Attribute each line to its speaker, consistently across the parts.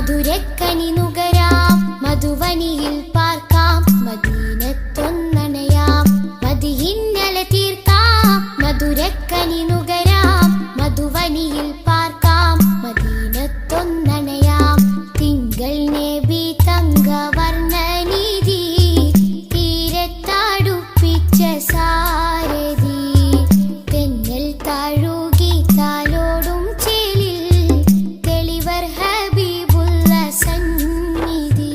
Speaker 1: മധുരക്കനി നുകരാം മധുവനിയിൽ പാർക്കാം മദീനത്തൊന്നണയാം മദിഹിന്നലെ തീർക്കാം മധുരക്കനി നുകരാം മധുവനിയിൽ പാർക്കാം മദീനത്തൊന്നണയാം തിങ്കൾ നബി തങ്കവർണ്ണനിധി തീരത്തടുപ്പിച്ച സാരഥി തെന്നൽ താഴുകി താലോടും ചേലിൽ തെളിവർ ഹബീബുള്ള സന്നിധി.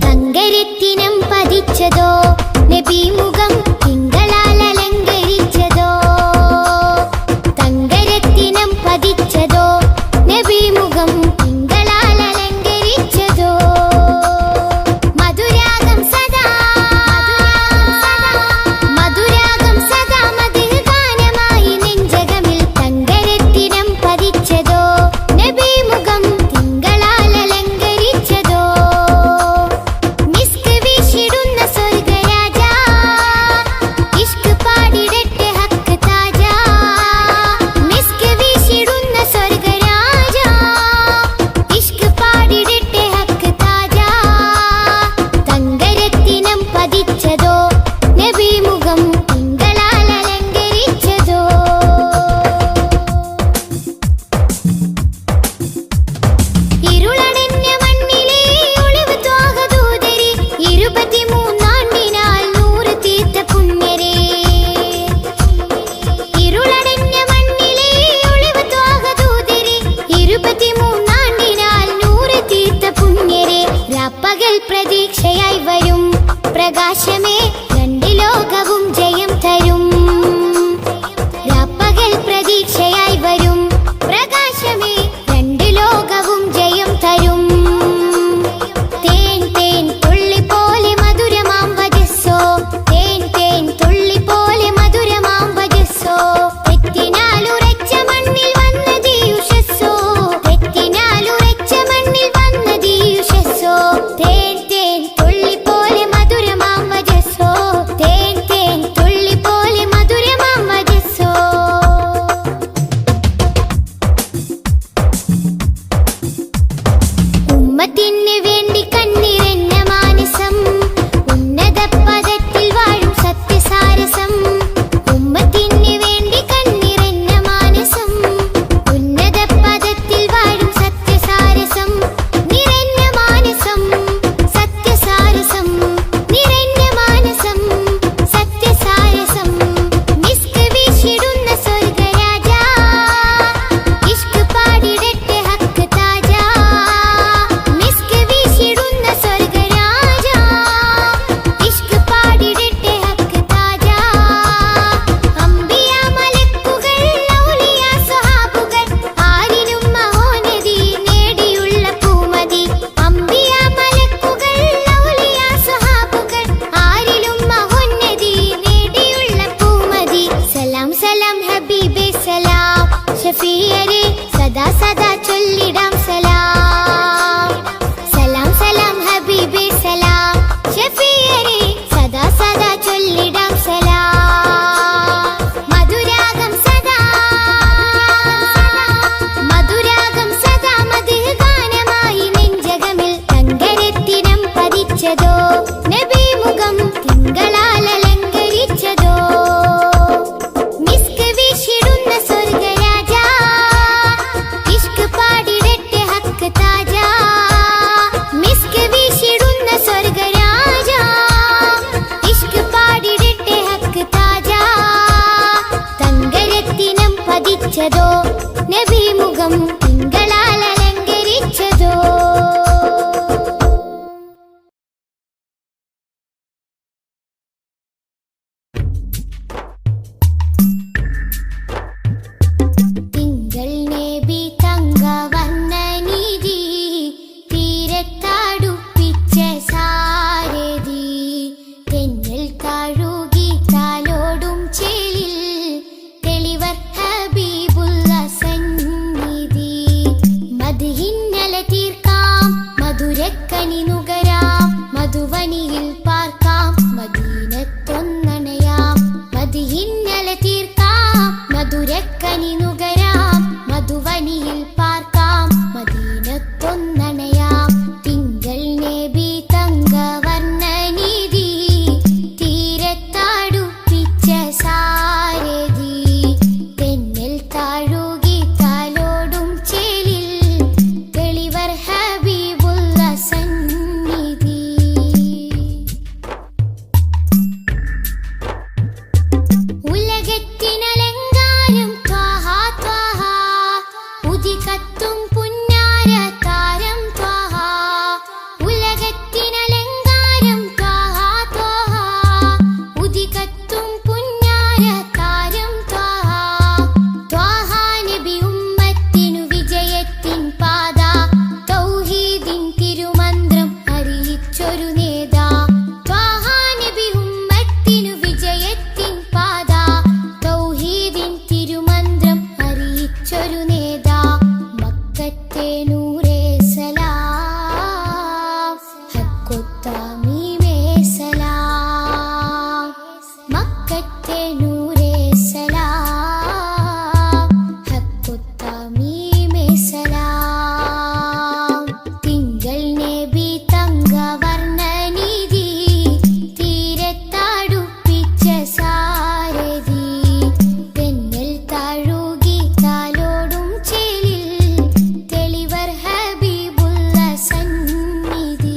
Speaker 1: തങ്കരത്തിനം പതിച്ചതോ നബി മുഖം തിങ്കളാൽ അലങ്കരിച്ചതോ തങ്കരത്തിനം പതിച്ചതോ നബി മുഖം തിങ്കളാൽ അലങ്കരിച്ചതോ മധുരാഗം സദാ മധുഹ് ഗാനമായി നെഞ്ചകമിൽ തങ്കരത്തിനം പതിച്ചതോ നബി മുഖം തിങ്കളാൽ അലങ്കരിച്ചതോ മിസ്ക് വീശിടുന്ന സ്വർഗരാജ ഇഷ്ക് പാടിടട്ടെ ഹക്ക് താജ മിസ്ക് വീശിടുന്ന സ്വർഗരാജ ഇഷ്ക് പാടിടട്ടെ ഹക്ക് താജ തങ്കരത്തിനം പതിച്ചതോ നബി മുഖം തിങ്കളാൽ അലങ്കരിച്ചതോ ഇരുളടഞ്ഞ മണ്ണിലെ ഒളിവ് ത്വാഹദൂതരെ 23 നൂറ് തീർത്ത പുണ്യരെ ഇരുളടഞ്ഞ മണ്ണിലെ ഒളിവ് ത്വാഹദൂതരെ 23 നൂറ് തീർത്ത പുണ്യരെ രാപ്പകൽ പ്രതീക്ഷയായി വരും പ്രകാശമേ രണ്ട് ലോകവും ജയം തരും രാപ്പകൽ പ്രതീക്ഷയായി വരും പ്രകാശമേ രണ്ട് ലോകവും ജയം തരും തേൻ തേൻ തുള്ളി പോലെ മധുരമാം വജസ്സോ തേൻ തേൻ തുള്ളി പോലെ മധുരമാം വജസ്സോ തെറ്റിനാലുറച്ച മണ്ണിൽ വന്നതീ ഉഷസ്സോ തെറ്റിനാലുറച്ച മണ്ണിൽ വന്നതീ ഉഷസ്സോ തേൻ തേൻ തുള്ളി പോലെ മധുരമാം വജസ്സോ തേൻ തേൻ തുള്ളി പോലെ മധുരമാം വജസ്സോ ഉമ്മത്തിന് വേണ്ടി കണ്ണിറഞ്ഞ മാനസം ഉന്നത പദത്തിൽ വാഴും സത്യസാരസം ഉമ്മത്തിന് വേണ്ടി കണ്ണിറഞ്ഞ മാനസം ഉന്നത പദത്തിൽ വാഴും സത്യസാരസം നിറഞ്ഞ മാനസം സത്യസാരസം നിറഞ്ഞ മാനസം സത്യസാരസം മിസ്ക് വീശിടുന്ന സ്വർഗരാജ ഇഷ്ക് പാടിടട്ടെ ഹക്ക് താജ മിസ്ക് വീശിടുന്ന സ്വർഗരാജ ഇഷ്ക് പാടിടട്ടെ ഹക്ക് താജ അംബിയ മലക്കുകൾ ഔലിയ സ്വഹാബുകൾ ആരിലും മഹോന്നതി നേടിയുള്ള പൂമതി അംബിയ മലക്കുകൾ ഔലിയ സ്വഹാബുകൾ ആരിലും മഹോന്നതി നേടിയുള്ള പൂമതി സലാം സലാം ഹബീബേ സലാം ഷഫീയരെ സദാ സദാ ചൊല്ലിടാം സലാം സലാം സലാം ഹബീബേ സലാം ഷഫീയരെ സദാ സദാ ചൊല്ലിടാം സലാം മധുരാഗം സദാ മധുഹ് ഗാനമായി നെഞ്ചകമിൽ തങ്കരത്തിനം പതിച്ചതോ നബി മുഖം തിങ്കളാൽ അലങ്കരിച്ചതോ മിസ്ക് വീശിടുന്ന സ്വർഗരാജ ഇഷ്ക് പാടിടട്ടെ ഹക്ക് താജ മിസ്ക് വീശിടുന്ന സ്വർഗരാജ ഇഷ്ക് പാടിടട്ടെ ഹക്ക് താജ തങ്കരത്തിനം പതിച്ചതോ നബി മുഖം തിങ്കളാൽ അലങ്കരിച്ചതോ തിങ്കൾ നബി തങ്കവർണ്ണനിധി തീരത്തടുപ്പിച്ച സാരഥി നുകരാം മധുവനിയിൽ പാർക്കാം മദീനത്തൊന്നണയാം മദിഹിന്നല തീർക്കാം മധുരക്കനി നുകരാം മധുവനിയിൽ പാർക്കാം മദീനത്തൊന്നണയാം തിങ്കൾ നബി തങ്കവർണ്ണ നിധി തീരത്താടുപ്പിച്ച സാരഥി തെന്നൽ താഴുകി താലോടും ചേലിൽ തെളിവർ ഹബീബുള്ള സന്നിധി ഉലകത്തിനലങ്കാരം ത്വാഹ ത്വാഹ ഉദികത്തും പുന്നാര താരം ത്വാഹ ഉലകത്തിനലങ്കാരം ത്വാഹ ത്വാഹ ഉദികത്തും പുന്നാര താരം ത്വാഹ ത്വാഹ നബി ഉമ്മത്തിനു വിജയത്തിൻ പാത തൗഹീദിൻ തിരുമന്ത്രം അറിയിച്ചൊരു നേതാ ത്വാഹ നബി ഉമ്മത്തിനു വിജയത്തിൻ പാത തൗഹീദിൻ തിരുമന്ത്രം അറിയിച്ചൊരു നേതാ മക്കത്തെ നൂറേ സലാം ഹക്കൊത്താമീമേ സലാം മക്കത്തെ നൂറേ സലാം ഹക്കൊത്താമീമേ സലാം തിങ്കൾ നബി തങ്കവർണ്ണ നിധി തീരത്താടുപ്പിച്ച സാരഥി തെന്നൽ താഴുകി താലോടും ചേലിൽ തെളിവർ ഹബീബുള്ള സന്നിധി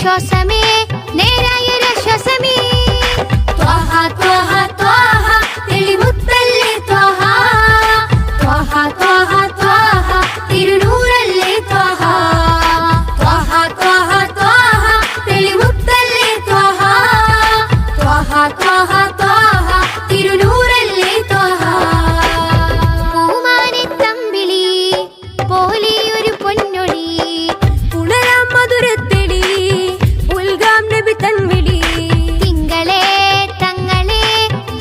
Speaker 1: ശ്വാസമേ നേരായൊരാശ്വാസമേ ത്വഹ ത്വഹ ത്വഹ തെളിമുത്തല്ലേ ത്വഹ ത്വഹ ത്വഹ ത്വഹ തിരുനൂറല്ലേ ത്വഹ ത്വഹ ത്വഹ ത്വഹ തെളിമുത്തല്ലേ ത്വഹ ത്വഹ ത്വഹ ത്വഹ തിരുനൂറല്ലേ ത്വഹ പൂമാനെത്തമ്പിളി പോലെ ഒരു പൊന്നൊളി പുണരാം മധുരത്തെളി ഉൽഗാം നബി തൻവിളി തിങ്കളേ തങ്ങളെ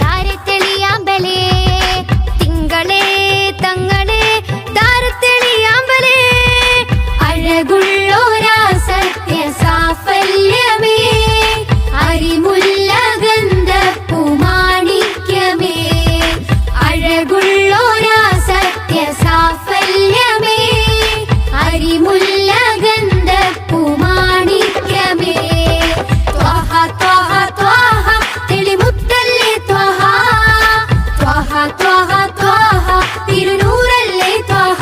Speaker 1: താരത്തെളിയാമ്പലേ തിങ്കളേ തങ്ങളെ താരത്തെളിയാമ്പലേ അഴകുള്ളോരാ സത്യ സാഫല്യമേ അരിമുല്ല ഗന്ധപ്പൂമാണിക്യമേ അഴകുള്ളോരാ സത്യ സാഫല്യമേ അരിമുല്ല ഗന്ധപ്പൂമാണിക്യമേ ത്വഹ ത്വഹ ത്വഹ തെളിമുത്തല്ലേ ത്വഹ ത്വഹ ത്വഹ ത്വഹ തിരുനൂറല്ലേ ത്വഹ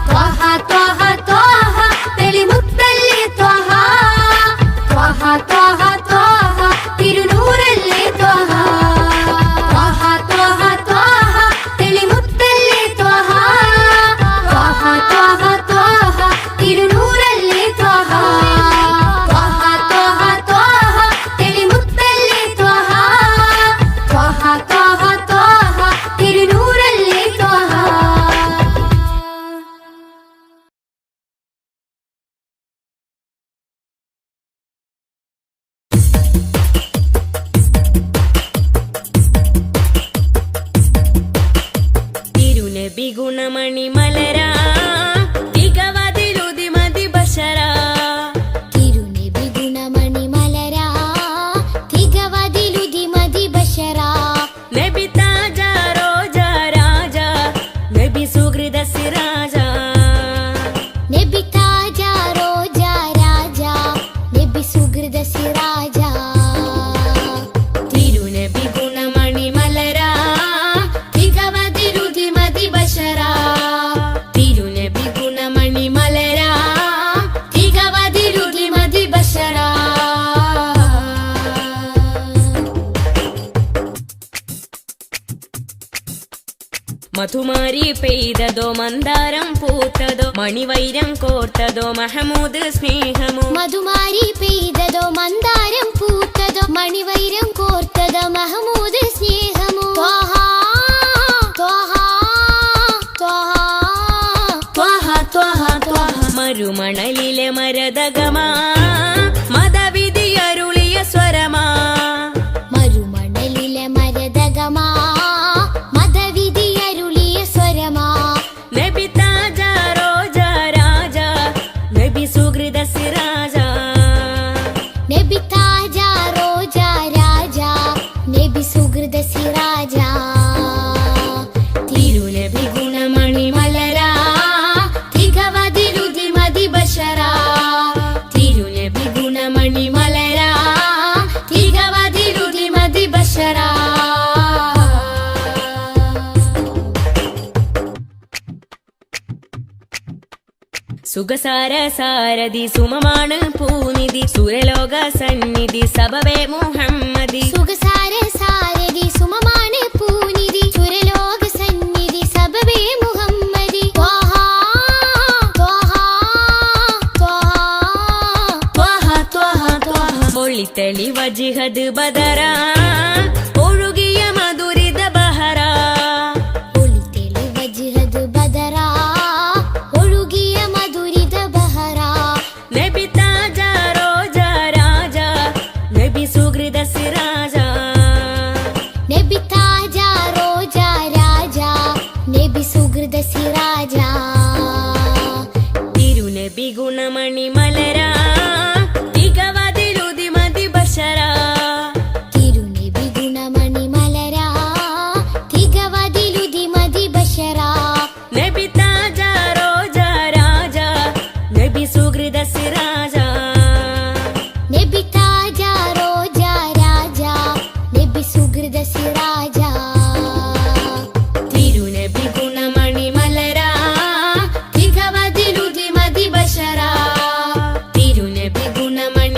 Speaker 1: ത്വഹ ത്വഹ ത്വഹ തെളിമുത്തല്ലേ ത്വഹ ത്വഹ ത്വഹ ത്വഹ തിരുനൂറല്ലേ ത്വഹ ത്വഹ ത്വഹ ത്വഹ തെളിമുത്തല്ലേ ത്വഹ ത്വഹ ത്വഹ ത്വഹ തിരുനൂറല്ലേ ത്വഹ ത്വഹ ത്വഹ ത്വഹ തെളിമുത്തല്ലേ ത്വഹ ത്വഹ ത്വഹ ത്വഹ തിരുനൂറല്ലേ ത്വഹ
Speaker 2: തിരുനബി ഗുണമണി മലരാ തികവതിലുതി മതി ബശരാ
Speaker 1: തിരുനബി ഗുണമണി മലരാ തികവതിലുതി മതി ബശരാ
Speaker 2: നബി താജ റോജ രാജ നബി സുഹൃദ സിരാജ
Speaker 1: നബി താജ റോജ രാജ നബി സുഹൃദ സിരാജ
Speaker 2: തിരുനബി ഗുണമണി മലരാ തികവതിലുതി മതി ബശരാ തിരുനബി ഗുണമണി മലരാ തികവതിലുതി മതി ബശരാ മധുമാരി പെയ്തതോ മന്ദാരം പൂത്തതോ മണിവൈരം കോർത്തതോ മഹമൂദ് സ്നേഹമോ
Speaker 1: മധുമാരി പെയ്തതോ മന്ദാരം പൂത്തതോ മണിവൈരം കോർത്തതോ മഹമൂദ് സ്നേഹമോ ത്വഹ ത്വഹ ത്വഹ
Speaker 2: ത്വഹ ത്വഹ ത്വഹ മരുമണലിലെ മരതകമാ മതവിധി അരുളിയ സ്വരമാ
Speaker 1: മരുമണലിലെ മരതകമാ മതവിധി അരുളിയ സ്വരമാ
Speaker 2: നബി താജ റോജ രാജ നബി സുഹൃദ സിരാജ
Speaker 1: നബി താജ റോജ രാജ നബി സുഹൃദ സിരാജ
Speaker 2: തിരുനബി ഗുണമണി മലരാ തികവതിലുതി മതി ബശരാ തിരുനബി ഗുണമണി മലരാ തികവതിലുതി മതി ബശരാ സുഖസാര സാരഥി സുമമാണ് പൂനിധി സുരലോക സന്നിധി സബവേ മുഹമ്മദി
Speaker 1: സുഖസാര സാരഥി സുമമാണ് പൂനിധി സുരലോക സന്നിധി സബബേ മുഹമ്മദി ത്വഹ ത്വഹ ത്വഹ
Speaker 2: ത്വഹ ത്വഹ ത്വഹ ഒളിത്തളി വജിഹദ് ബദരാ ഒഴുകിയ മധുരിത ബഹരാ
Speaker 1: ഒളിതെളി വജ്ഹദ് ബദറാ ഒഴുകിയ മധുരിത ബഹറാ
Speaker 2: നബി താജ റോജ രാജ നബി സുഹൃദ സിരാജ
Speaker 1: നബി താജ റോജ രാജ നബി സുഹൃദ സിരാജ
Speaker 2: തിരുനബി ഗുണമണി മലരാ തികവതിലുതി മതി ബശരാ
Speaker 1: തിരുനബി ഗുണമണി മലരാ തികവതിലുതി മതി ബശറാ
Speaker 2: നബി താജ റോജ രാജ നബി സുഹൃദ സിരാജ
Speaker 1: നബി താജ റോജ രാജ നബി സുഹൃദ സിരാജ
Speaker 2: തിരുനബി ഗുണമണി മലരാ തികവതിലുതി മതി ബശരാ തിരുനബി ഗുണമണി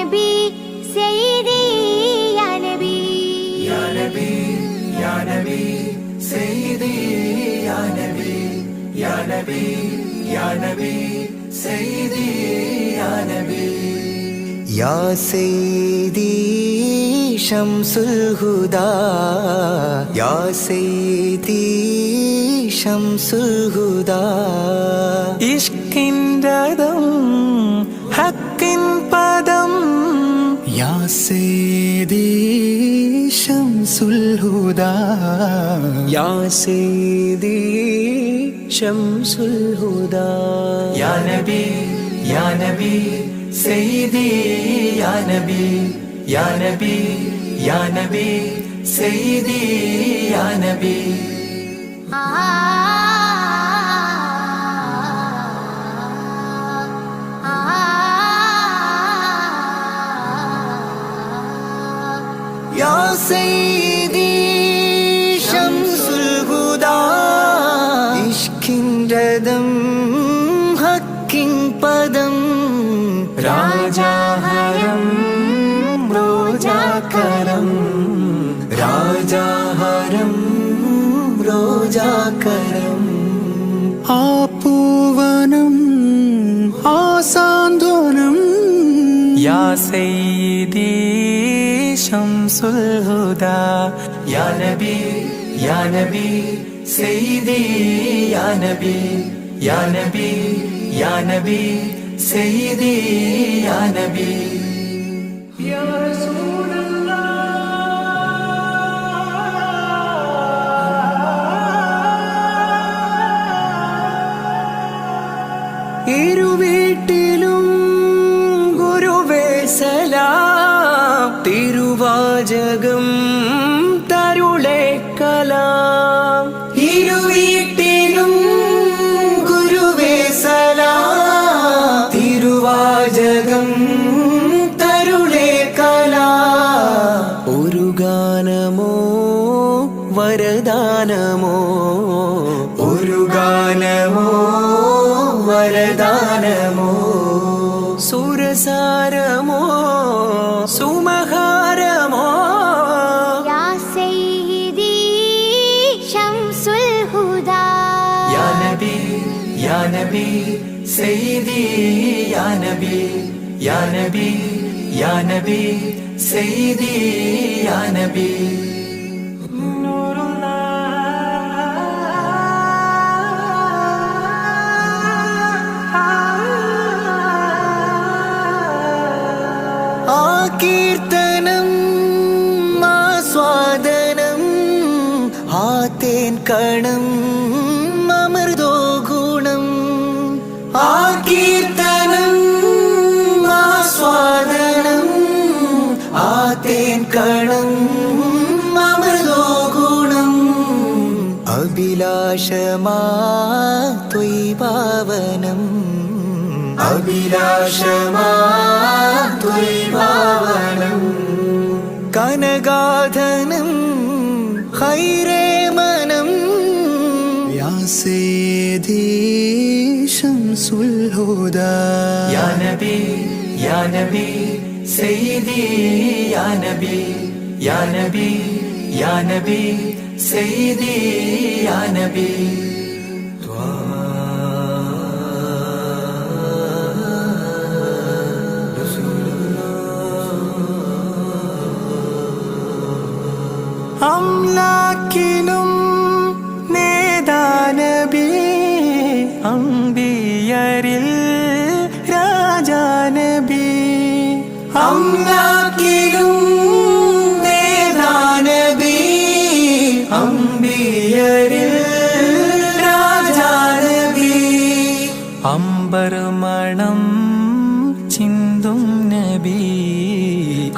Speaker 1: നബി സയ്യിദി യാ നബി
Speaker 3: യാ നബി യാ നബി സയ്യിദി യാ നബി യാ നബി യാ നബി സയ്യിദി യാ നബി യാ സയ്യിദി ശംസുൽ ഹുദാ യാ സയ്യിദി ശംസുൽ ഹുദാ ഇഷ്കിൻറദം ഹക്കിൻ പദം യാ സയ്യിദി ശംസുൽ ഹുദാ യാ സയ്യിദി ശംസുൽ ഹുദാ യാ നബി യാ നബി സയ്യിദി യാ നബി യാ നബി യാ നബി സയ്യിദി യാ നബി യാ സയ്യിദി ശംസുൽ ഹുദാ ഇഷ്കിൻറദം ഹക്കിൻ പദം രാജാഹരം റോജാകരം രാജാഹരം റോജാകരം ആ പൂവനം ആ സാന്ത്വനം യാ സയ്യിദി ശംസുൽ ഹുദാ യാ നബി യാ നബി സയ്യിദി യാ നബി യാ നബി യാ നബി സയ്യിദി യാ നബി യാ ഇരുവീട്ടിലും ഗുരുവേ സലാം തിരുവാചകം തരുളേ കലാം ഇരുവീട്ടിലും ഗുരുവേ സലാം തിരുവാചകം തരുളേ കലാം ഒരു ഗാനമോ വരദാനമോ ഒരു ഗാനമോ വരദാനമോ സുരസാരമോ സുമഹാരമോ
Speaker 1: യാ സയ്യിദി ശംസുൽ ഹുദാ
Speaker 3: യാ നബി യാ നബി സയ്യിദി യാ നബി യാ നബി യാ നബി സയ്യിദി യാ നബി കീർത്തനം ആസ്വാദനം ആ തേൻ കണം അമൃതോ ഗുണം ആ കീർത്തനം ആസ്വാദനം ആ തേൻ കണം അമൃതോ ഗുണം അഭിലാഷമാ ത്വൈഭാവനം അഭിലാഷമാ ത്വൈഭാവനം കനകാധനം ഹൈരേ മനം യാ സയ്യിദി ശംസുൽ ഹുദാ യാ നബി യാ നബി സയ്യിദി യാ നബി യാ നബി യാ നബി സയ്യിദി യാ നബി അംലാക്കിലും നേദാനബി അംബിയരിൽ രാജാനബി അംലാക്കിലും നേദാനബി അംബിയരിൽ രാജാനബി അംബർമണം ചിന്തും നബി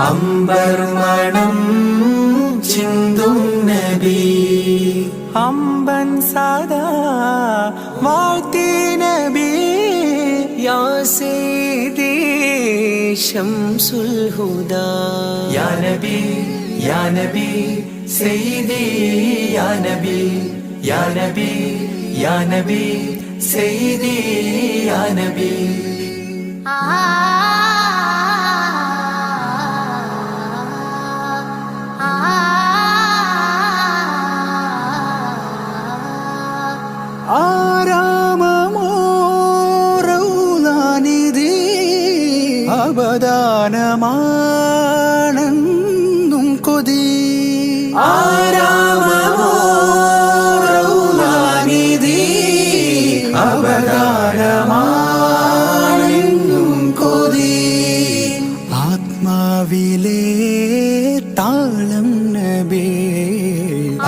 Speaker 3: അംബർമണം ചിന്തും നബി അമ്പൻ സദാ വാഴ്ത്തി നബി യാ സയ്യിദി ശംസുൽ ഹുദാ യാ നബി യാ നബി സയ്യിദി യാ നബി യാ നബി യാ നബി സയ്യിദി യാ നബി ഗാനമാണെന്നും കൊതി ആരാമമോ റൗളാനിധി അപകാരമാണെന്നും കൊതി ആത്മാവിലെ താളം നബി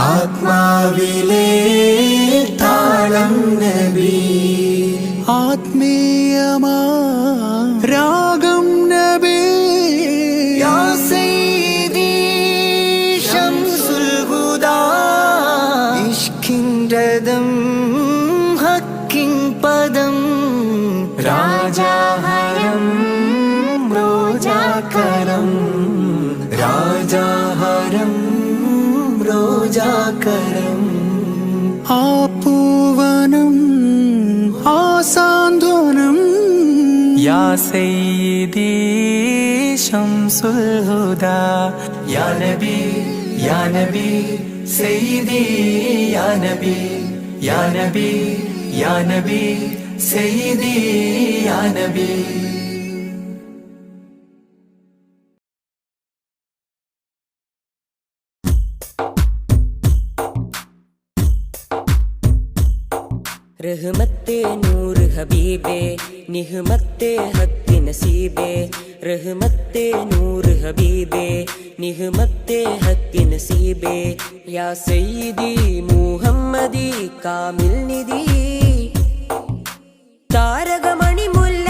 Speaker 3: ആത്മാവിലെ താളം നബി ആത്മീയമാ രാഗം നബി യാ സയ്യിദി ശംസുൽ ഹുദാ ഇഷ്കിൻ രഥം ഹക്കിൻ പദം രാജാഹരം റോജാകരം രാജാഹരം റോജാകരം ആ പൂവനം ആ സാന്ത്വനം യാ സയ്യിദി ശംസുൽ ഹുദാ യാ നബി യാ നബി സയ്യിദി യാ നബി യാ നബി യാ നബി സയ്യിദി യാ നബി
Speaker 2: रहमते नूर हबीबे निहमते हक नसीबे रहमते नूर हबीबे निहमते हक नसीबे या सय्यदी मुहम्मदी कामिल निधि तारकमणि मुല്ല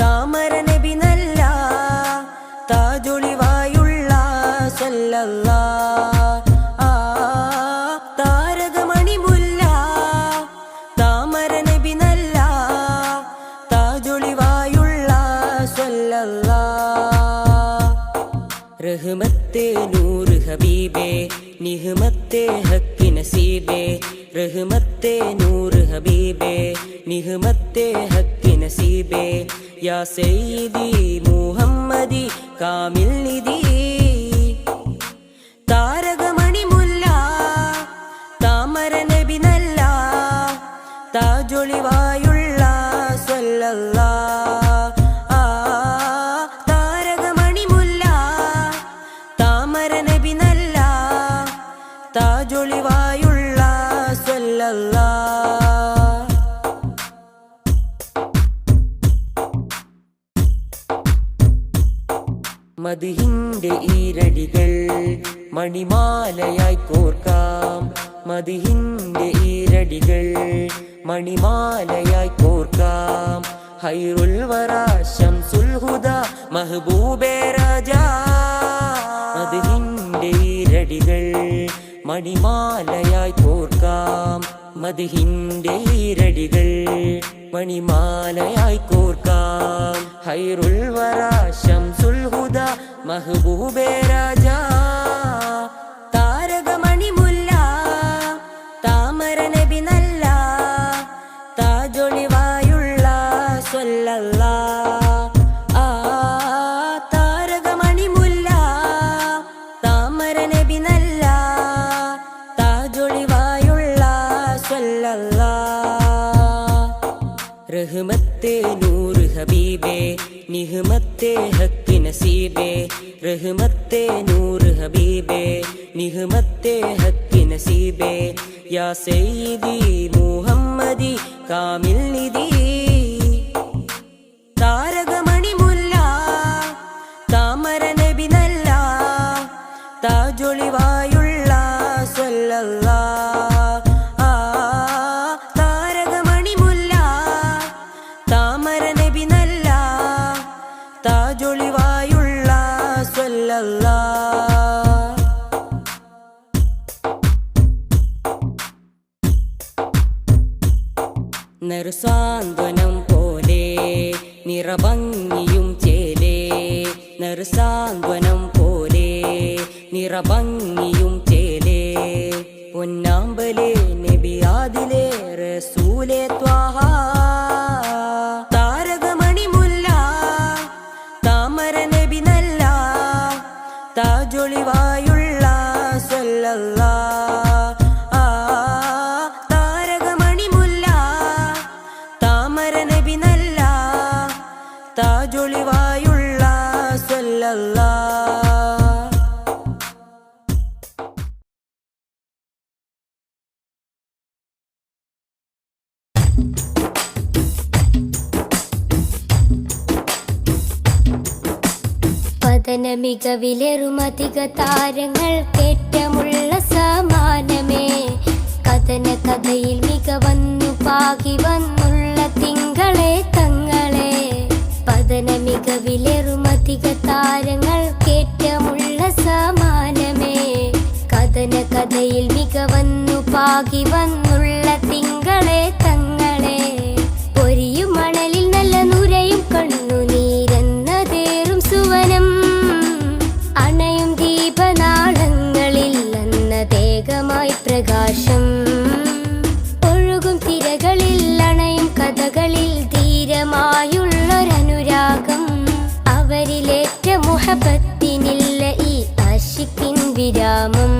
Speaker 2: താമര നബി നല്ല താജൊളിവായുള്ള സല്ലല്ലാഹ് रहमते नूर हबीबे निहमते हक नसीबे रहमते नूर हबीबे निहमते हक नसीबे या सय्यदी मुहम्मदी कामिल निधि താരകമണി മുല്ല താമര നബി നല്ല താജൊളിവായുള്ള സല്ലല്ലാഹ് താജൊളിവായുള്ള സല്ലല്ലാഹ് മദിഹിന്റെ ഈരടികൾ മണിമാലയായി കോർക്കാം മദിഹിന്റെ ഈരടികൾ മണിമാലയായി കോർക്കാം ഹൈറുൽ വറാ ശംസുൽ ഹുദാ മഹബൂബേ രാജാ മദിഹിന്റെ ഈരടികൾ മണിമാലയായി കോർക്കാം മദിഹിന്റെ ഈരടികൾ മണിമാലയായി കോർക്കാം ഹൈറുൽ വറാ ശംസുൽ ഹുദാ മഹബൂബേ രാജാ താരകമണി മുല്ല താമര നബി നല്ല താജൊളിവായുള്ള സല്ലല്ലാഹ് താരകമണി മുല്ല താമര നബി നല്ല താജൊളിവായുള്ള സല്ലല്ലാഹ് रहमते नूर हबीबे निहमते हक नसीबे रहमते नूर हबीबे निहमते हक नसीबे या सय्यदी मुहम्मदी कामिल निधि താരകമണി മുല്ല താമര നബി നല്ല താജൊളിവായുള്ള സല്ലല്ലാഹ് താരകമണി മുല്ല താമര നബി നല്ല താജൊളിവായുള്ള സല്ലല്ലാഹ് നറുസാന്ത്വനം പോലെ നിറഭംഗിയും ചേലേ നറുസാന്ത്വനം പോലെ നിറഭംഗിയും ചേലേ പൊന്നാമ്പലേ നബി ആദിലേ റസൂലേ ത്വാഹ താരകമണി മുല്ല താമര നബി നല്ല താജൊളിവായുള്ള സല്ലല്ലാഹ് താരകമണി മുല്ല താമര നബി നല്ല താജൊളിവായുള്ള ഇല്ലല്ലാ.
Speaker 1: പതന മികവിലേറുമധിക താരങ്ങൾ കേറ്റമുള്ള സമാനമേ കഥന കഥയിൽ മികവന്നു പാകി വന്നുള്ള തിങ്കളെ തങ്ങളെ. പതന മികവിലേറുമധിക താരങ്ങൾ കേറ്റമുള്ള സമാനമേ കഥന കഥയിൽ മികവന്നു പാകി വന്നുള്ള തിങ്കളെ തങ്ങളെ. പൊരിയും മണലിൽ നല്ല നുരയും കണ്ണുനീരെന്നതേറും സുവനം അണയും ദീപനാളങ്ങളിൽ അന്നതേകമായി പ്രകാശം. ഒഴുകും തിരകളിൽ അണയും കഥകളിൽ ധീരമായുള്ളൊരനുരാഗം. അവരിലേറ്റ മുഹബത്തിനില്ല ഈ ആശിക്കിൻ വിരാമം.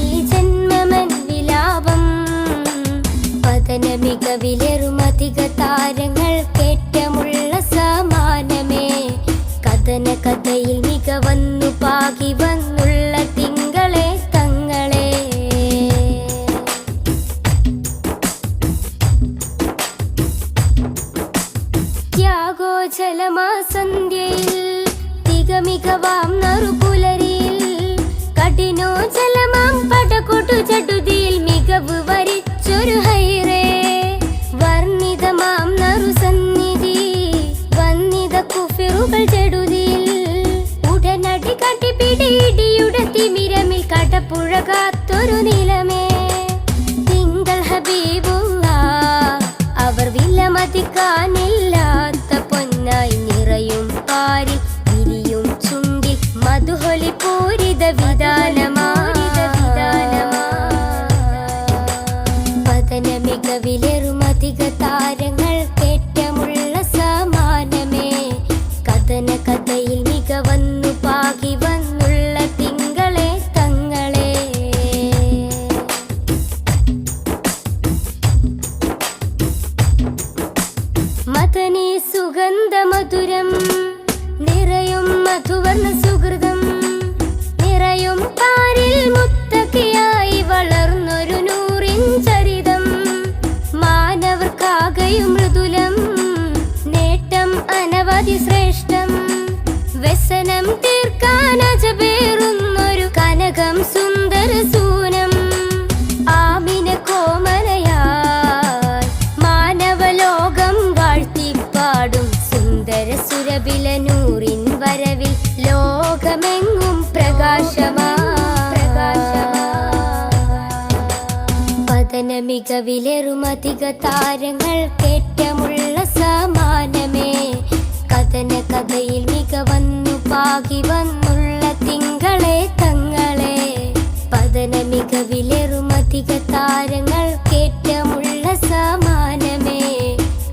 Speaker 1: ഈ ജന്മമൻ വിലാപം. പതന മികവിലേറുമധിക താരങ്ങൾ കേറ്റമുള്ള സമാനമേ കഥന കഥയിൽ മികവന്നു പാകി വന്നുള്ള തിങ്കളെ തങ്ങളെ. ത്യാഗോജലമാ സന്ധ്യയിൽ തികമികവാം നറുപുലരിയിൽ കഠിനോജലമാം പടകൊട്ടു ചടുതിയിൽ മികവ് വരിച്ചൊരു ഹൈറേ. വർണ്ണിതമാം നറുസന്നിധി വന്നിത കുഫിറുകൾ ചെടുതിയിൽ ഉടനടി കട്ടിപ്പിടിയിടിയുടെ തിമിരമിൽ കടപ്പുഴ കാത്തൊരു നിലമേ. തിങ്കൾ ഹബീബുള്ള അവർ വിലമതിക്കാനില്ലാത്ത പൊന്നായി നിറയും പാരിൽ വിരിയും ചുണ്ടിൽ മധുഹൊലി പൂരിത വിധാനമാ. പതന മികവിലേറുമധിക താരങ്ങൾ കേറ്റമുള്ള സമാനമേ കഥന കഥയിൽ മികവന്നു പാകി വന്നുള്ള തിങ്കളെ തങ്ങളെ. മദനി സുഗന്ധ മധുരം നിറയും മധുവർണ്ണ സുഹൃതം നിറയും പാരിൽ മുത്തക്കിയായി വളർന്നൊരു നൂറിൻ ചരിതം. മാനവർക്കാകയും മൃദുലം നേട്ടം അനവധി ശ്രേഷ്ഠം. വ്യസനം തീർക്കാൻ അജബേറുന്നൊരു കനകം സുന്ദര സൂനം. ആമിന കോമലയായി മാനവലോകം വാഴ്ത്തിപ്പാടും സുന്ദര സുരബില നൂറിൻ വരവിൽ ലോകമെങ്ങും പ്രകാശമാ. പതന മികവിലേറുമധിക താരങ്ങൾ കേറ്റമുള്ള സമാനമേ കഥന കഥയിൽ മികവന്നു പാകി വന്നുള്ള തിങ്കളെ തങ്ങളെ. പതന മികവിലേറുമധിക താരങ്ങൾ കേറ്റമുള്ള സമാനമേ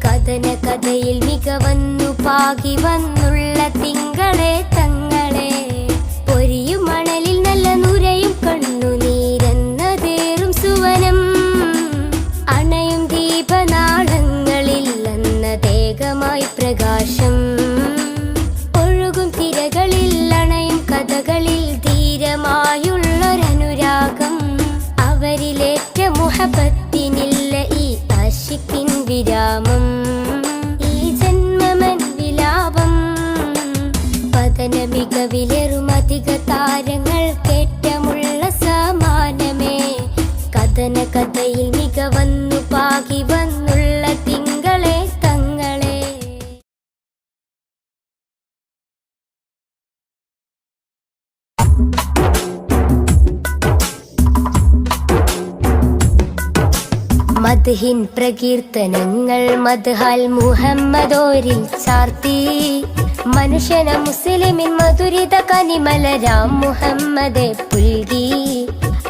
Speaker 1: കഥന കഥയിൽ മികവന്നു പാകി വന്നുള്ള തിങ്കളെ തങ്ങളെ. പൊരിയും മണലിൽ നല്ല നുരയും കണ്ണുനീരെന്നതേറും സുവനം അണയും ദീപനാളങ്ങളിൽ അന്നതേകമായി പ്രകാശം. ഒഴുകും തിരകളിൽ അണയും കഥകളിൽ ധീരമായുള്ളൊരനുരാഗം. അവരിലേറ്റ മുഹബത്തിനില്ല ഈ ആശിക്കിൻ വിരാമം. ഈ ജന്മമൻ വിലാപം. പതന മികവിലേറുമധിക താരങ്ങൾ കേറ്റമുള്ള സമാനമേ കഥന കഥയിൽ മികവന്നു പാകി വന്നുള്ള തിങ്കളെ തങ്ങളെ. മദ്ഹിൻ പ്രകീർത്തനങ്ങൾ മദ്ഹാൽ മുഹമ്മദോരിൽ ചാർത്തി. മനുഷ്യന മുസ്ലിമിൻ മധുരിത കനിമലരാം മുഹമ്മദെ പുൽകി.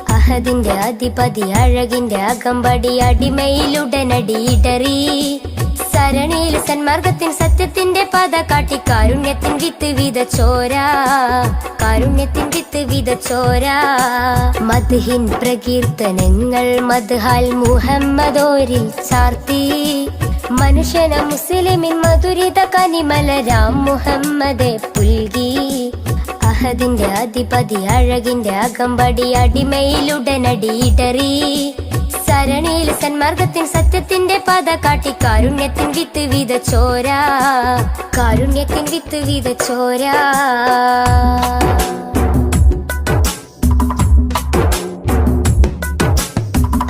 Speaker 1: അഹദിന്റെ അധിപതി അഴകിന്റെ അകമ്പടി അടിമയിലുടനടി ഇടറി. സരണിയിൽ സന്മാർഗത്തിൻ സത്യത്തിന്റെ പാത കാട്ടി കാരുണ്യത്തിൻ വിത്ത് വിതച്ചോര. കാരുണ്യത്തിൻ വിത്ത് വിതച്ചോര. മദ്ഹിൻ പ്രകീർത്തനങ്ങൾ മദ്ഹാൽ മുഹമ്മദോരിൽ ചാർത്തി. മനുഷ്യന മുസ്ലിമിൻ മധുരിത കനിമലരാം മുഹമ്മദെ പുൽകി. അഹദിന്റെ അധിപതി അഴകിന്റെ അകമ്പടി അടിമയിലുടനടി ഇടറി സരണിയിൽ സന്മാർഗത്തിൻ സത്യത്തിന്റെ പാത കാട്ടി കാരുണ്യത്തിൻ വിത്ത് വിതച്ചോര കാരുണ്യത്തിൻ വിത്ത് വിതച്ചോര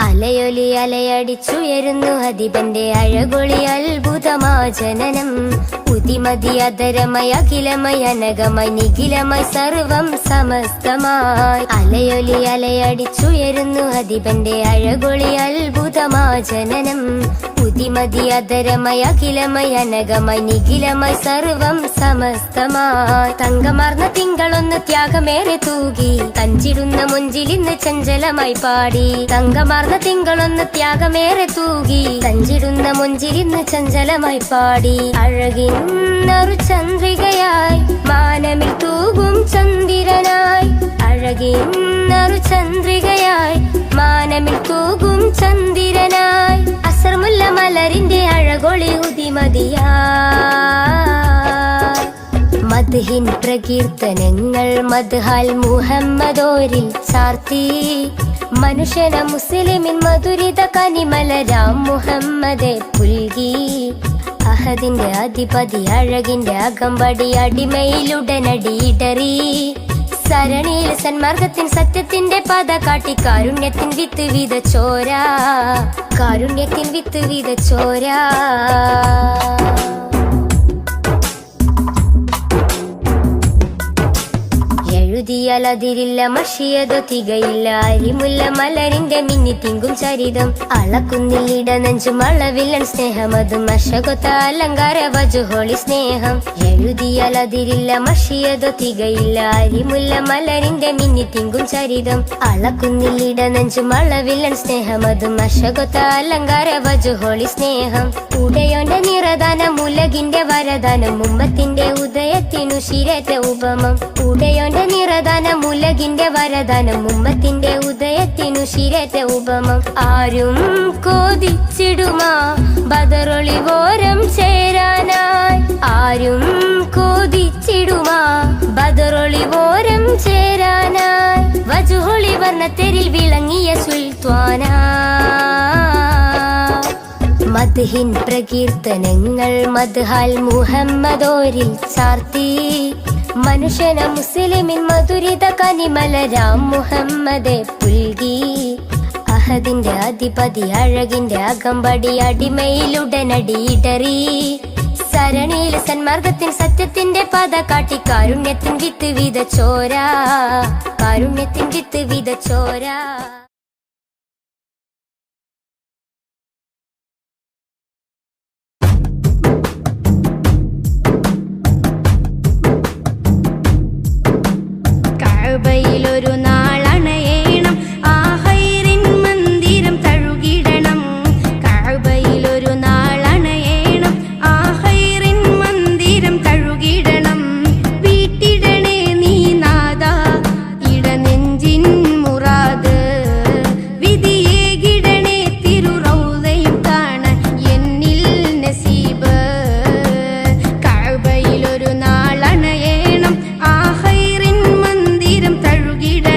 Speaker 1: അലയൊലി അലയടിച്ചുയരുന്നു ഹദിബന്റെ അഴകൊളി അത്ഭുതമാ ജനനം ഉതിമതി അധരമയ അഖിലമയ അനകമയ നിഖിലമയ സർവം സമസ്തമായി അലയൊലി അലയടിച്ചുയരുന്നു ഹദിബന്റെ അഴകൊളി അത്ഭുതമാ ജനനം ഉതിമതി അധരമയ അഖിലമയ അനകമയ നിഖിലമയ സർവം സമസ്തമായി തങ്കമാർന്ന തിങ്കളൊന്ന് ത്യാഗമേറെ തൂകി തഞ്ചിടുന്ന മുഞ്ചിലിന്ന് ചഞ്ചലമായി പാടി തങ്കമാർന്ന തിങ്കളൊന്ന് ത്യാഗമേറെ തൂകി തഞ്ചിടുന്ന മുഞ്ചിലിന്ന് ചഞ്ചലമായി പാടി അഴകിന്നൊരു ചന്ദ്രികയായി മാനമിൽ തൂകും ചന്ദ്രനായി അഴകിന്നൊരു ചന്ദ്രികയായി മാനമിൽ തൂകും ചന്ദ്രനായി അസർമുല്ല മലരിന്റെ അഴകൊളി ഉദിമതിയായി മദ്ഹിൻ പ്രകീർത്തനങ്ങൾ മദ്ഹാൽ മുഹമ്മദോരിൽ ചാർത്തി മനുഷ്യന മുസ്ലിമിൻ മധുരിത കനിമലരാം മുഹമ്മദെ പുൽകി അഹദിന്റെ അധിപതി അഴകിന്റെ അകമ്പടി അടിമയിലുടനടി ഇടറി സരണിയിൽ സന്മാർഗത്തിൻ സത്യത്തിന്റെ പാത കാട്ടി കാരുണ്യത്തിൻ വിത്ത് വിതച്ചോര കാരുണ്യത്തിൻ വിത്ത് വിതച്ചോര എഴുതിയാലതിരില്ല മഷിയതോ തികയില്ല അരിമുല്ല മലരിന്റെ മിന്നി തിങ്കും ചരിതം അളക്കുന്നില്ലിട നെഞ്ചും അളവില്ലൻ സ്നേഹമതും മഷകൊത്ത അലങ്കാര വജുഹോളി സ്നേഹം എഴുതിയാലതിരില്ല മഷിയതോ തികയില്ല അരിമുല്ല മലരിന്റെ മിന്നി തിങ്കും ചരിതം അളക്കുന്നില്ലിട നെഞ്ചും അളവില്ലൻ സ്നേഹമതും മഷകൊത്ത അലങ്കാര വജുഹോളി സ്നേഹം ഉടയോന്റെ നിറദാനം ഉലകിന്റെ വരദാനം ഉമ്മത്തിന്റെ ഉദയത്തിനു ശിരത്തെ ഉപമം ഉടയോന്റെ നിറദാനം ഉലകിന്റെ വരദാനം ഉമ്മത്തിന്റെ ഉദയത്തിനു ശിരത്തെ ഉപമം ആരും കോതിച്ചിടുമാ ബദറൊളിവോരം ചേരാനായി ആരും കോതിച്ചിടുമാ ബദറൊളിവോരം ചേരാനായി വജുഹൊളി വർണ്ണത്തെരിൽ വിളങ്ങിയ സുൽത്താന മദ്ഹിൻ പ്രകീർത്തനങ്ങൾ മദ്ഹാൽ മുഹമ്മദോരിൽ ചാർത്തി മനുഷ്യന മുസ്ലിമിൻ മധുരിത കനിമലരാം മുഹമ്മദെ പുൽകി അഹദിന്റെ അധിപതി അഴകിന്റെ അകമ്പടി അടിമയിലുടനടി ഇടറി സരണിയിൽ സന്മാർഗത്തിൻ സത്യത്തിന്റെ പാത കാട്ടി കാരുണ്യത്തിൻ വിത്ത് വിതച്ചോര കാരുണ്യത്തിൻ വിത്ത് വിതച്ചോര
Speaker 4: കഅബയിലൊരു നാളണയേണം ആ ഹൈറിൻ മന്ദിരം തഴുകിടണം കഅബയിലൊരു നാളണയേണം ആ ഹൈറിൻ മന്ദിരം തഴുകിടണം വീട്ടിടണേ നീ നാദാ ഇടനെഞ്ചിൻ മുറാദ് വിധിയേകിടണേ തിരുറൗദയും കാണാൻ എന്നിൽ നസീബ് കഅബയിലൊരു നാളണയേണം ആ ഹൈറിൻ മന്ദിരം തഴുകിടണം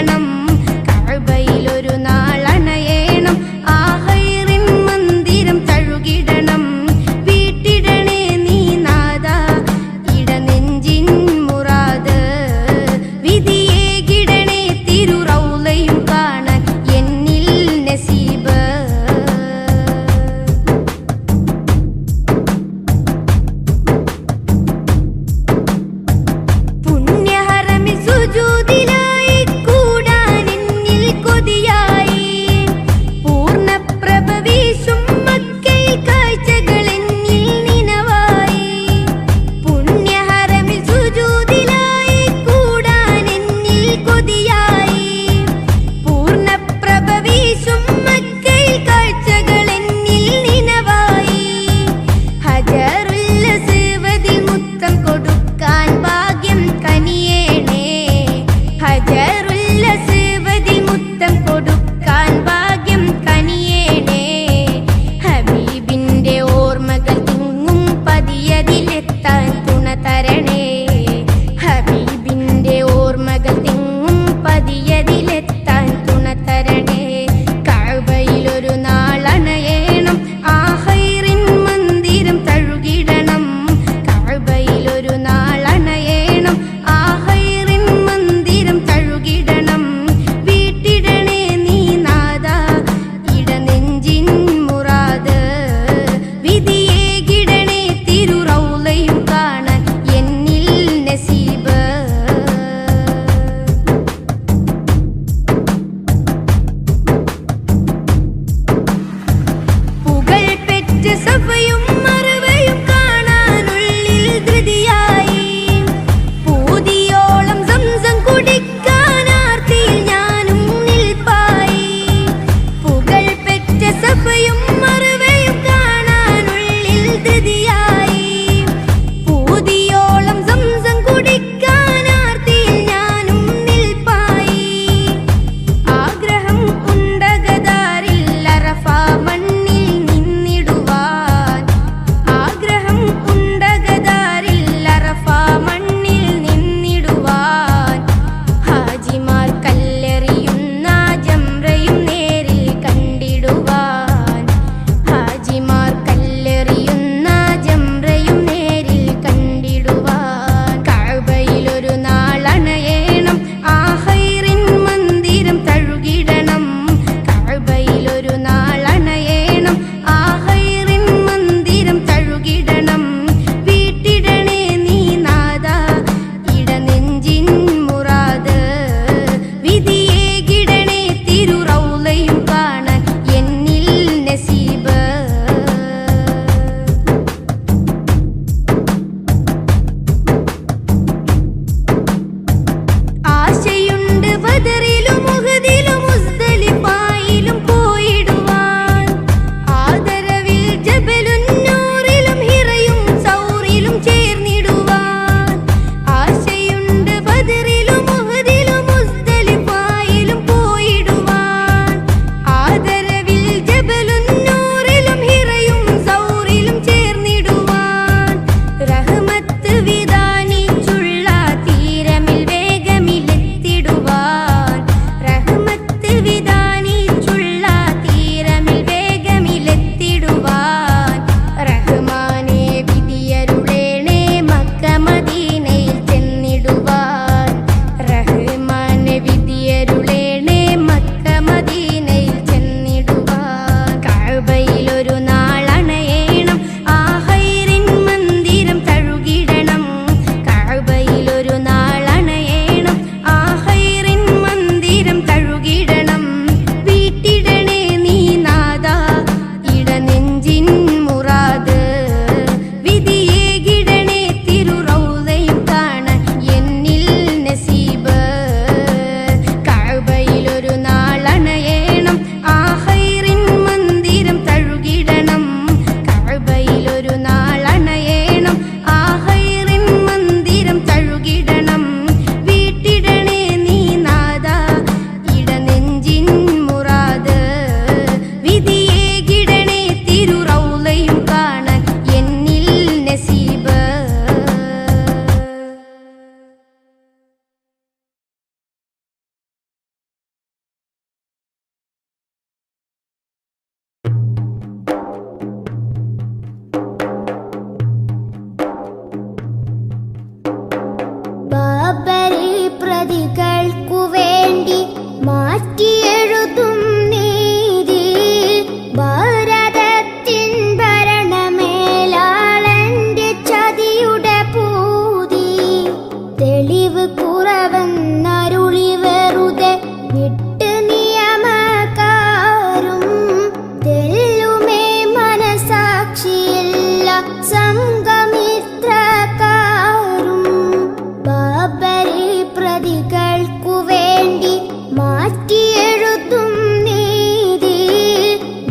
Speaker 4: യുവതികൾക്കു വേണ്ടി മാറ്റിയെഴുതും നീതി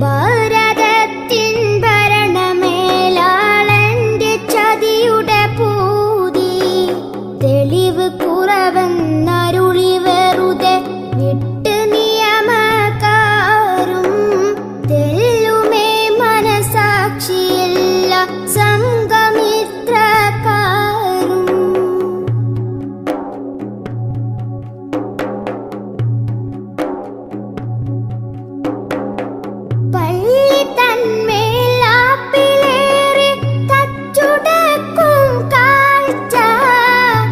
Speaker 4: ഭാരതത്തിൻ ഭരണമേലാളന്റെ ചതിയുടെ പൂതി തെളിവ് കുറവെന്നരുളി വെറുതെ വിട്ട് നിയമക്കാരും തെല്ലുമേ മനസാക്ഷിയില്ല സംഘമിത്രക്കാരും പള്ളി തന്മേലാപ്പിലേറി തച്ചുടക്കും കാഴ്ച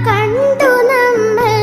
Speaker 4: കണ്ടു നമ്മൾ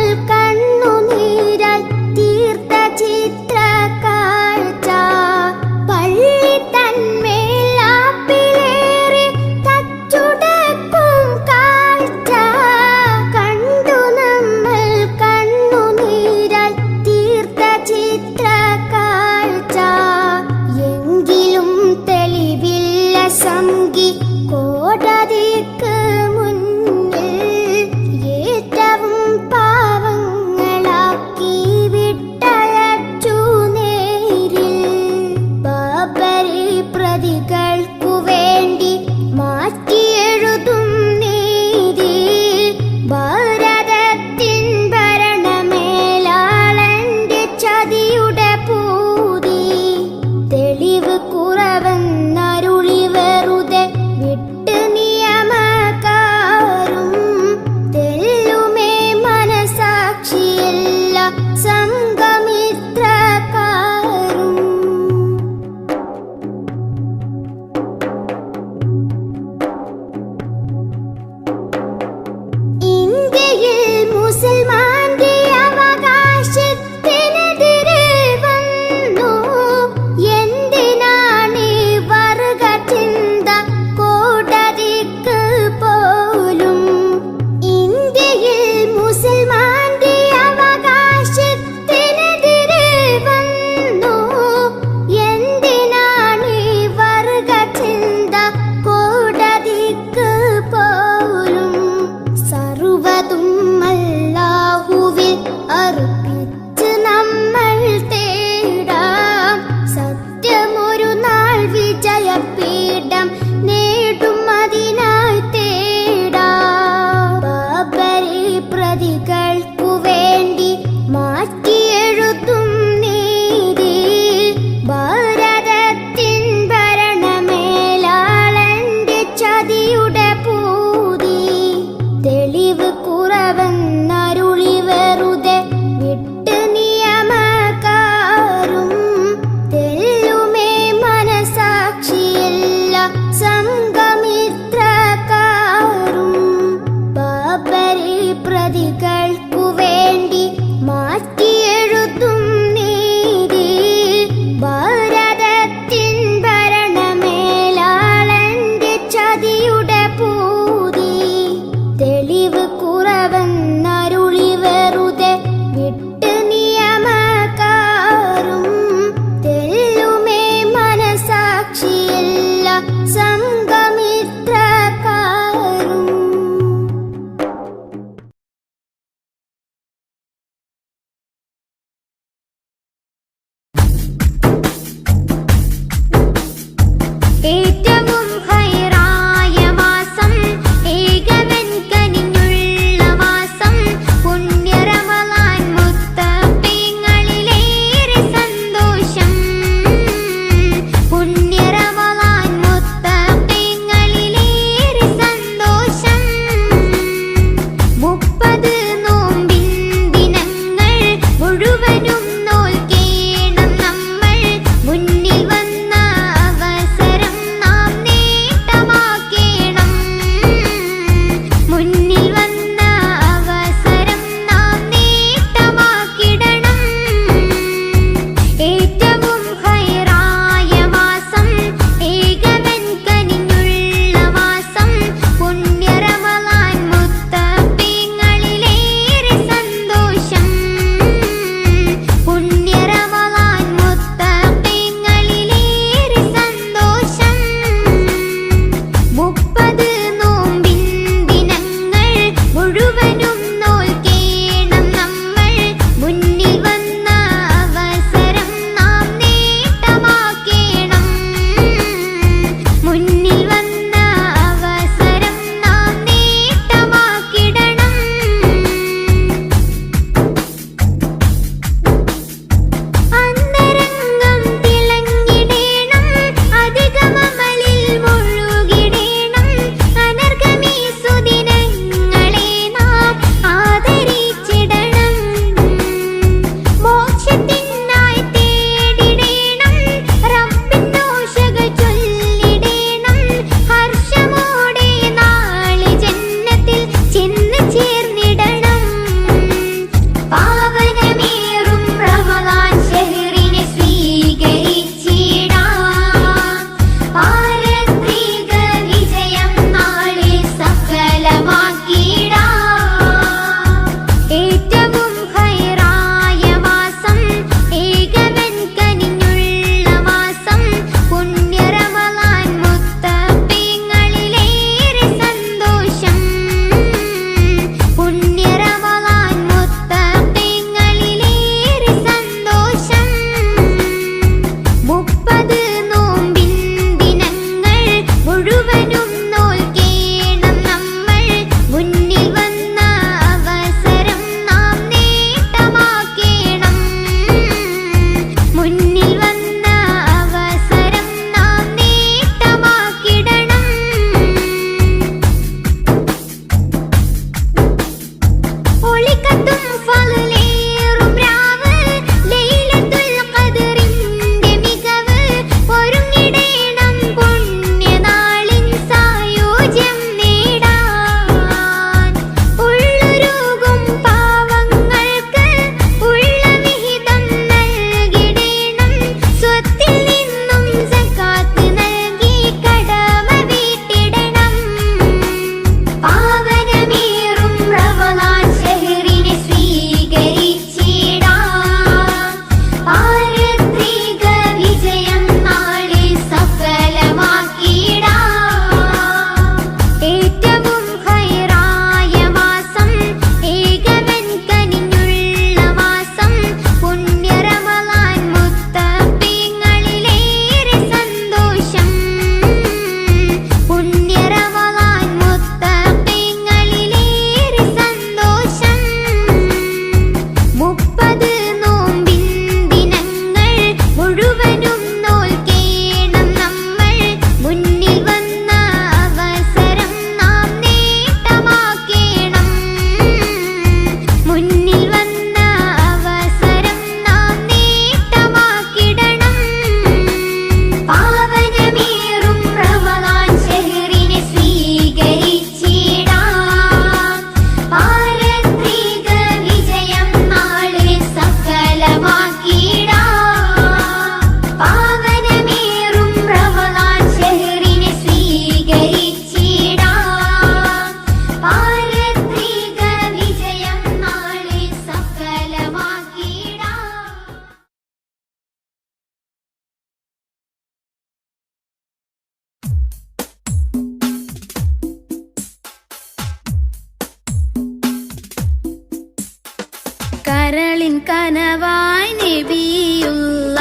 Speaker 1: കരളിൻ കനവായി നബിയുള്ള,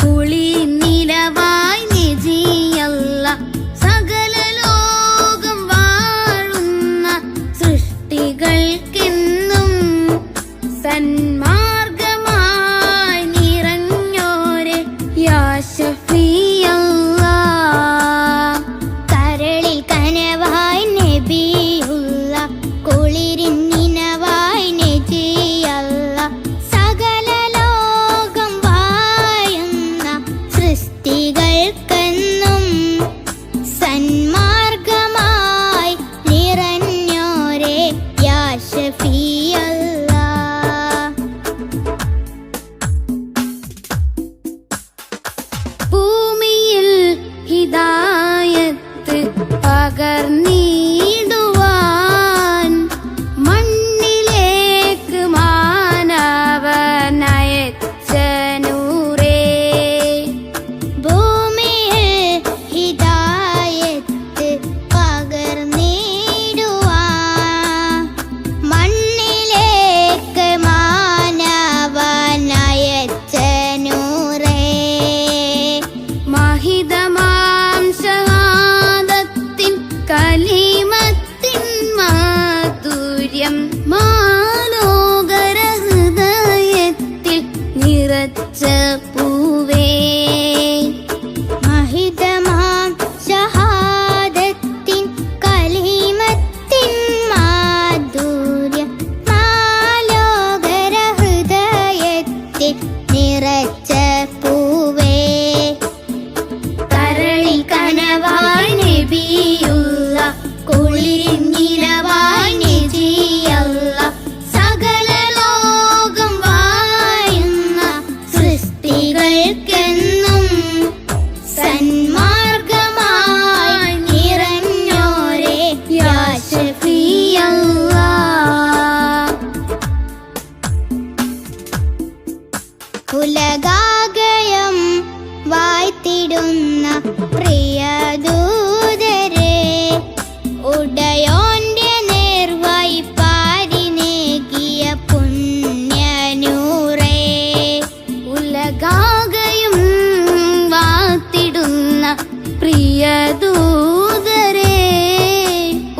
Speaker 1: കുളിർ നിലവായി നജിയല്ല, സകല ലോകം വാഴുന്ന സൃഷ്ടികൾക്കെന്നും സന്മാർഗമായി നിറഞ്ഞോരെ യാ ശഫീഅല്ലാഹ്.
Speaker 4: കരളിൽ കനവായി നബിയുള്ള, കുളിരിൻ നിനവായി നജിയല്ല, സകല ലോകം വാഴുന്ന സൃഷ്ടികൾക്കെന്നും സന്മാർഗമായി നിറഞ്ഞോരെ യാ ശഫീഅല്ലാഹ്.
Speaker 1: ഭൂമിയിൽ ഹിദായത്ത് പകർന്നിടുവാൻ മണ്ണിലേക്ക് മാനവനയച്ച നൂറേ.
Speaker 4: ഭൂമിയിൽ ഹിദായത്ത് പകർന്നിടുവാൻ മണ്ണിലേക്ക് മാനവനയച്ച നൂറേ.
Speaker 1: മഹിതമാം ഷഹാദത്തിൻ കലിമത്തിൻ മാധുര്യം മാലോകര ഹൃദയത്തിൽ നിറച്ച പൂവേ.
Speaker 4: മഹിതമാം ഷഹാദത്തിൻ കലിമത്തിൻ മാധുര്യം മാലോകര ഹൃദയത്തിൽ നിറച്ച പൂവേ.
Speaker 1: കരളിൽ കനവായി നബിയുള്ള, കുളിരിൻ നിലവായി നജിയല്ല, സകല ലോകം വാഴുന്ന സൃഷ്ടികൾക്കെന്നും സന്മാർഗമായി നിറഞ്ഞോരെ യാ ശഫീഅല്ലാഹ്.
Speaker 4: ഉലകാകയം വായ്ത്തിടുന്ന പ്രിയദൂതരെ, ഉടയോന്റെ നേർവായി പാരി നേകിയ പുണ്യനൂറേ.
Speaker 1: ഉലകാകയും വാത്തിടുന്ന പ്രിയദൂതരെ,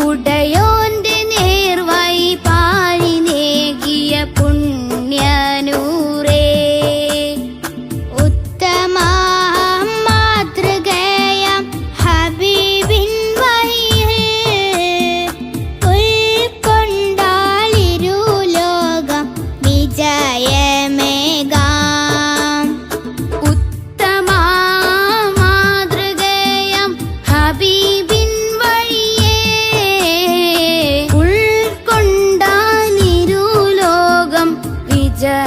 Speaker 1: ഉടയോന്റെ നേർവായി പാഴി നേകിയ പുണ്യനൂറേ.
Speaker 4: ഉത്തമ മാതൃകയാം ഹബീബിൻ വഴിയിൽ ഉൾക്കൊണ്ടാളിരുലോകം വിജയമേകാം.
Speaker 1: ഉത്തമ മാതൃകയാം ഹബീബിൻ വഴിയേ ഉൾക്കൊണ്ടാനിരുലോകം വിജയമേകാം.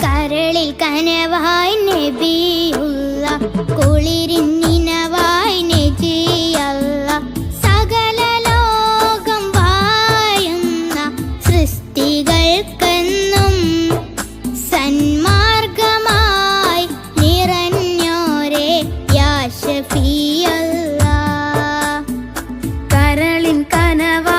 Speaker 4: കരളിൽ കനവായി നബിയുള്ള, കുളിരിൻ നിനവായി നജിയല്ല, സകല ലോകം വാഴുന്ന സൃഷ്ടികൾക്കെന്നും സന്മാർഗമായി നിറഞ്ഞോരെ യാ ശഫീഅല്ലാഹ്.
Speaker 1: കരളിൻ കനവായി